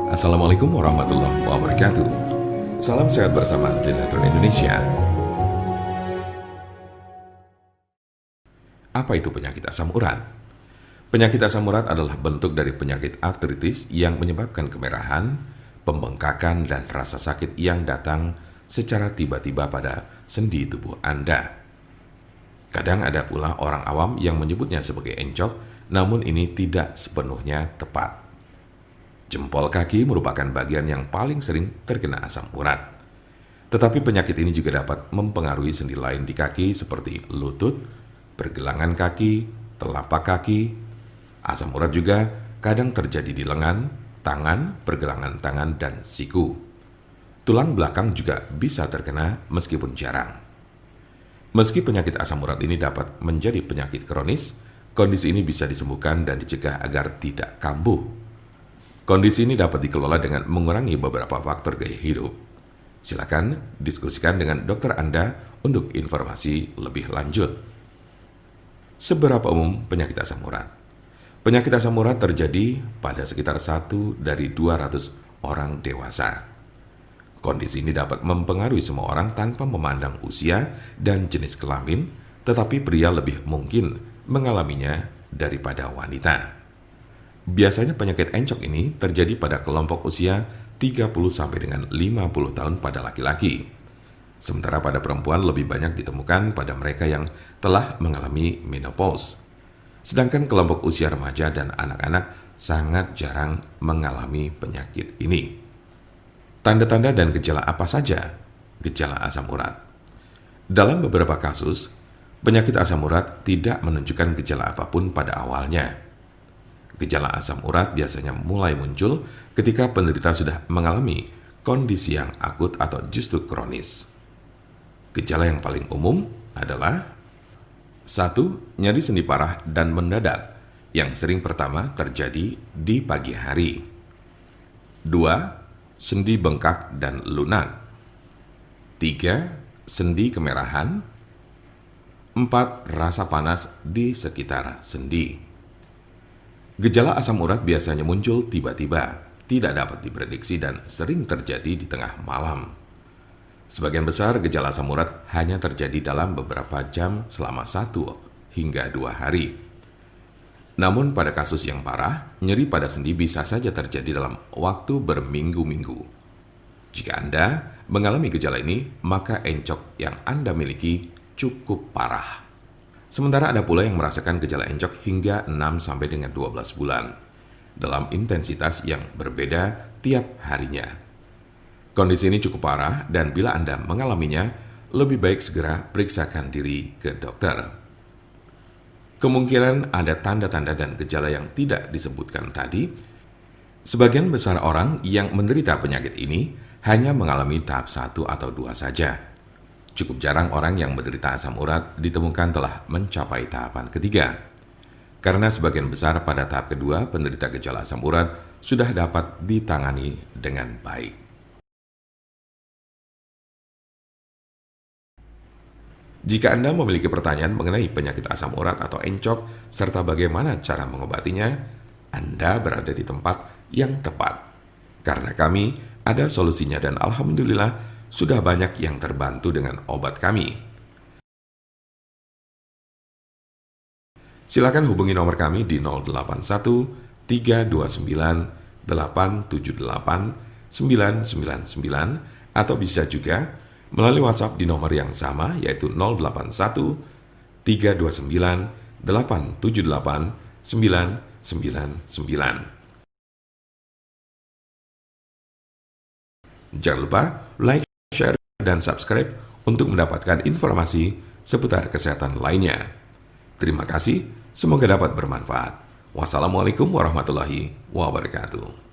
Assalamualaikum warahmatullahi wabarakatuh. Salam sehat bersama Trinatron Indonesia. Apa itu penyakit asam urat? Penyakit asam urat adalah bentuk dari penyakit artritis yang menyebabkan kemerahan, pembengkakan, dan rasa sakit yang datang secara tiba-tiba pada sendi tubuh Anda. Kadang ada pula orang awam yang menyebutnya sebagai encok, namun ini tidak sepenuhnya tepat. Jempol kaki merupakan bagian yang paling sering terkena asam urat. Tetapi penyakit ini juga dapat mempengaruhi sendi lain di kaki seperti lutut, pergelangan kaki, telapak kaki. Asam urat juga kadang terjadi di lengan, tangan, pergelangan tangan, dan siku. Tulang belakang juga bisa terkena meskipun jarang. Meski penyakit asam urat ini dapat menjadi penyakit kronis, kondisi ini bisa disembuhkan dan dicegah agar tidak kambuh. Kondisi ini dapat dikelola dengan mengurangi beberapa faktor gaya hidup. Silakan diskusikan dengan dokter Anda untuk informasi lebih lanjut. Seberapa umum penyakit asam urat? Penyakit asam urat terjadi pada sekitar 1 dari 200 orang dewasa. Kondisi ini dapat mempengaruhi semua orang tanpa memandang usia dan jenis kelamin, tetapi pria lebih mungkin mengalaminya daripada wanita. Biasanya penyakit encok ini terjadi pada kelompok usia 30 sampai dengan 50 tahun pada laki-laki. Sementara pada perempuan lebih banyak ditemukan pada mereka yang telah mengalami menopause. Sedangkan kelompok usia remaja dan anak-anak sangat jarang mengalami penyakit ini. Tanda-tanda dan gejala apa saja gejala asam urat? Dalam beberapa kasus, penyakit asam urat tidak menunjukkan gejala apapun pada awalnya. Gejala asam urat biasanya mulai muncul ketika penderita sudah mengalami kondisi yang akut atau justru kronis. Gejala yang paling umum adalah 1. Nyeri sendi parah dan mendadak yang sering pertama terjadi di pagi hari. 2. Sendi bengkak dan lunak. 3. Sendi kemerahan. 4. Rasa panas di sekitar sendi. Gejala asam urat biasanya muncul tiba-tiba, tidak dapat diprediksi dan sering terjadi di tengah malam. Sebagian besar gejala asam urat hanya terjadi dalam beberapa jam selama 1 hingga 2 hari. Namun pada kasus yang parah, nyeri pada sendi bisa saja terjadi dalam waktu berminggu-minggu. Jika Anda mengalami gejala ini, maka encok yang Anda miliki cukup parah. Sementara ada pula yang merasakan gejala encok hingga 6 sampai dengan 12 bulan dalam intensitas yang berbeda tiap harinya. Kondisi ini cukup parah dan bila Anda mengalaminya, lebih baik segera periksakan diri ke dokter. Kemungkinan ada tanda-tanda dan gejala yang tidak disebutkan tadi. Sebagian besar orang yang menderita penyakit ini hanya mengalami tahap 1 atau 2 saja. Cukup jarang orang yang menderita asam urat ditemukan telah mencapai tahapan ketiga. Karena sebagian besar pada tahap kedua, penderita gejala asam urat sudah dapat ditangani dengan baik. Jika Anda memiliki pertanyaan mengenai penyakit asam urat atau encok, serta bagaimana cara mengobatinya, Anda berada di tempat yang tepat. Karena kami ada solusinya dan alhamdulillah, sudah banyak yang terbantu dengan obat kami. Silakan hubungi nomor kami di 081 329 878 999 atau bisa juga melalui WhatsApp di nomor yang sama yaitu 081 329 878 999. Jangan lupa like, share, dan subscribe untuk mendapatkan informasi seputar kesehatan lainnya. Terima kasih, semoga dapat bermanfaat. Wassalamualaikum warahmatullahi wabarakatuh.